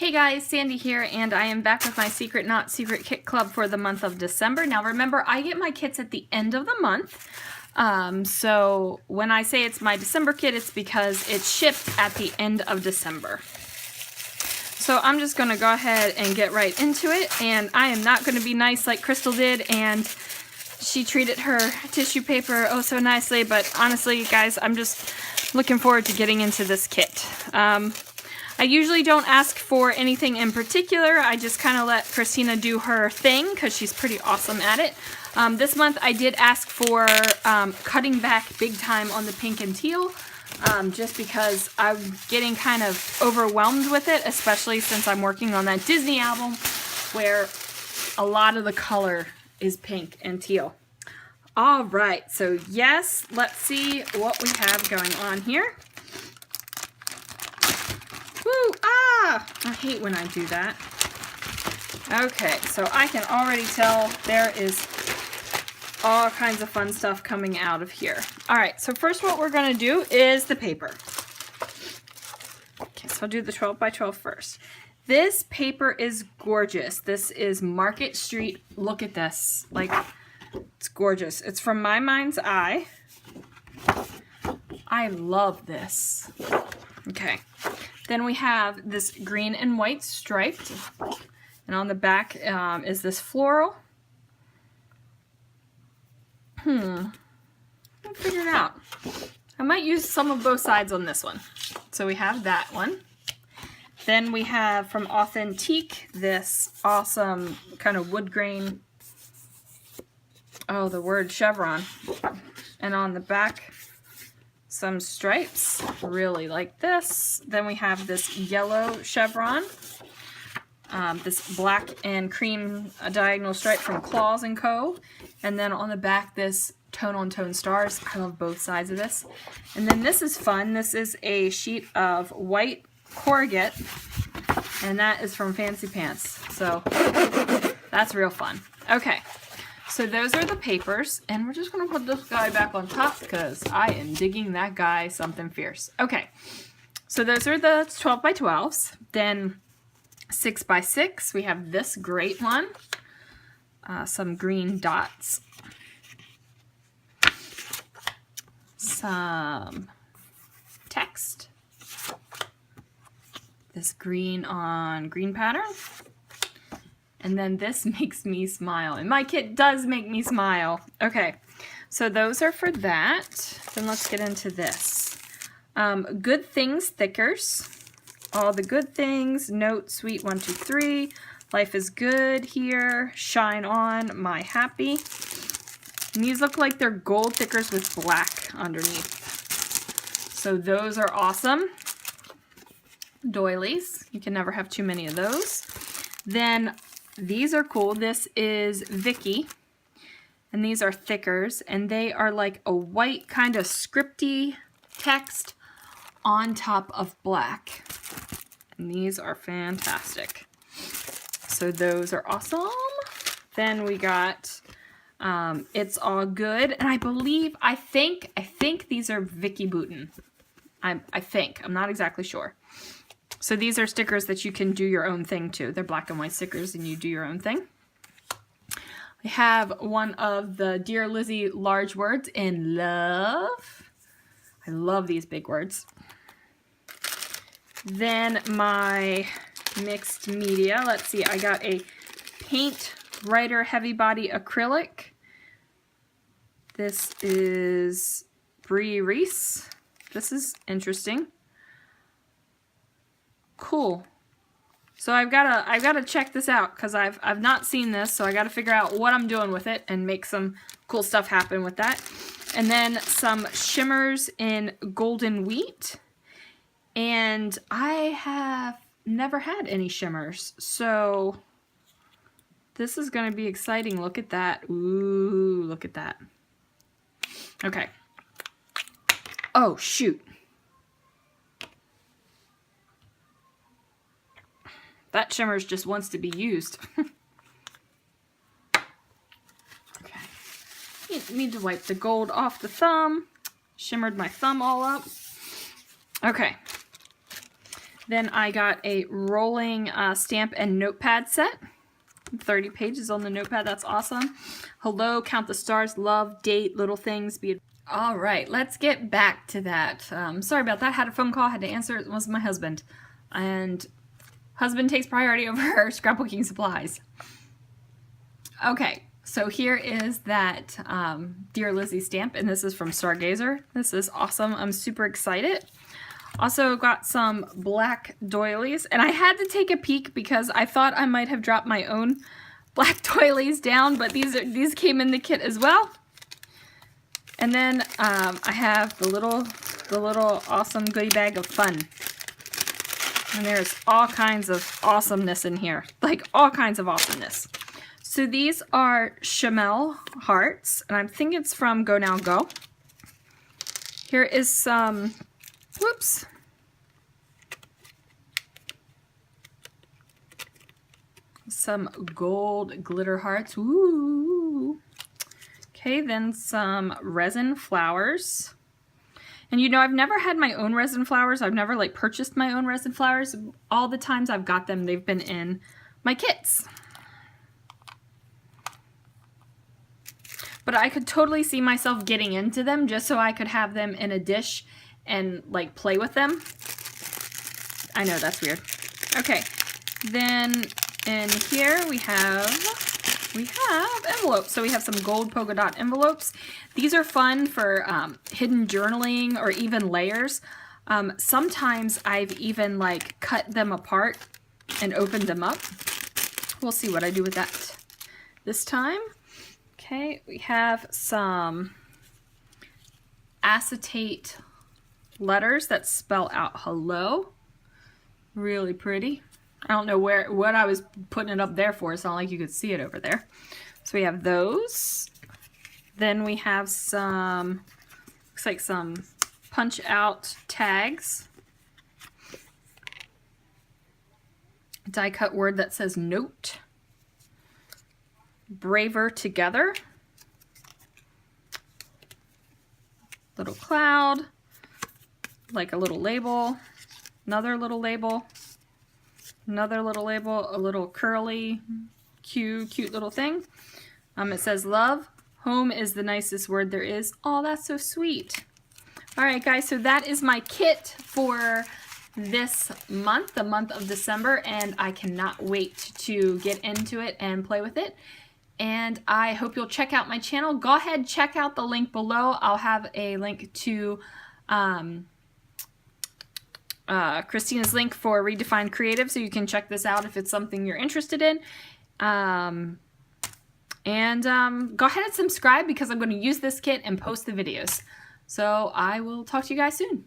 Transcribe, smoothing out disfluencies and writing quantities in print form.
Hey guys, Sandy here, and I am back with my Secret Not Secret Kit Club for the month of December. Now remember, I get my kits at the end of the month, so when I say it's my December kit, it's because it's shipped at the end of December. So I'm just going to go ahead and get right into it, and I am not going to be nice like Crystal did, and she treated her tissue paper oh so nicely, but honestly, guys, I'm just looking forward to getting into this kit. I usually don't ask for anything in particular. I just kind of let Christina do her thing because she's pretty awesome at it. This month I did ask for cutting back big time on the pink and teal, just because I'm getting kind of overwhelmed with it, especially since I'm working on that Disney album where a lot of the color is pink and teal. All right, so yes, let's see what we have going on here. Woo! Ah! I hate when I do that. Okay, so I can already tell there is all kinds of fun stuff coming out of here. Alright, so first what we're going to do is the paper. Okay, so I'll do the 12 by 12 first. This paper is gorgeous. This is Market Street. Look at this. Like, it's gorgeous. It's from My Mind's Eye. I love this. Okay. Then we have this green and white striped, and on the back is this floral. I'll figure it out. I might use some of both sides on this one. So we have that one. Then we have from Authentique this awesome kind of wood grain, oh, the word chevron. And on the back, some stripes, really like this. Then we have this yellow chevron, this black and cream diagonal stripe from Claws & Co. And then on the back, this tone-on-tone stars. I love both sides of this. And then this is fun. This is a sheet of white corrugate, and that is from Fancy Pants. So that's real fun. Okay. So those are the papers, and we're just going to put this guy back on top because I am digging that guy something fierce. Okay, so those are the 12 by 12s. Then 6 by 6, we have this great one. Some green dots. Some text. This green on green pattern. And then this makes me smile. And my kit does make me smile. Okay, so those are for that. Then let's get into this. Good Things Thickers. All the good things. Note, Sweet 1, 2, 3. Life is Good here. Shine On, My Happy. And these look like they're gold thickers with black underneath. So those are awesome. Doilies. You can never have too many of those. Then these are cool. This is Vicky, and these are thickers, and they are like a white kind of scripty text on top of black. And these are fantastic. So those are awesome. Then we got It's All Good, and I think these are Vicky Bouton. I think. I'm not exactly sure. So these are stickers that you can do your own thing to. They're black and white stickers and you do your own thing. I have one of the Dear Lizzie large words in love. I love these big words. Then my mixed media. Let's see, I got a Paint Writer Heavy Body Acrylic. This is Brie Reese. This is interesting. Cool. So I've gotta check this out because I've not seen this, so I gotta figure out what I'm doing with it and make some cool stuff happen with that. And then some shimmers in Golden Wheat. And I have never had any shimmers, so this is gonna be exciting. Look at that. Ooh, look at that. Okay. Oh shoot. That shimmers just wants to be used. Okay. Need to wipe the gold off the thumb. Shimmered my thumb all up. Okay. Then I got a rolling stamp and notepad set. 30 pages on the notepad, that's awesome. Hello, count the stars, love, date, little things, be. All right, let's get back to that. Sorry about that, had a phone call, had to answer. It was my husband. And husband takes priority over scrapbooking supplies. Okay, so here is that Dear Lizzie stamp, and this is from Stargazer. This is awesome, I'm super excited. Also got some black doilies, and I had to take a peek because I thought I might have dropped my own black doilies down, but these came in the kit as well. And then I have the little awesome goodie bag of fun, and there's all kinds of awesomeness in here, like all kinds of awesomeness. So these are Chamel hearts, and I think it's from Go Now Go. Here is some. Whoops. Some gold glitter hearts. Ooh. Okay, then some resin flowers. And you know, I've never had my own resin flowers. I've never like purchased my own resin flowers. All the times I've got them, they've been in my kits. But I could totally see myself getting into them just so I could have them in a dish and like play with them. I know, that's weird. Okay, then in here we have envelopes. So we have some gold polka dot envelopes. These are fun for hidden journaling or even layers. Sometimes I've even like cut them apart and opened them up. We'll see what I do with that this time. Okay, we have some acetate letters that spell out hello. Really pretty. I don't know what I was putting it up there for. It's not like you could see it over there. So we have those. Then we have some, looks like some punch out tags. Die cut word that says note. Braver together. Little cloud. Like a little label, another little label, another little label, a little curly, cute little thing. It says love, home is the nicest word there is. Oh, that's so sweet. All right, guys, so that is my kit for this month, the month of December, and I cannot wait to get into it and play with it. And I hope you'll check out my channel. Go ahead, check out the link below. I'll have a link to Christina's link for Redefined Creative, so you can check this out if it's something you're interested in. Go ahead and subscribe because I'm going to use this kit and post the videos. So I will talk to you guys soon.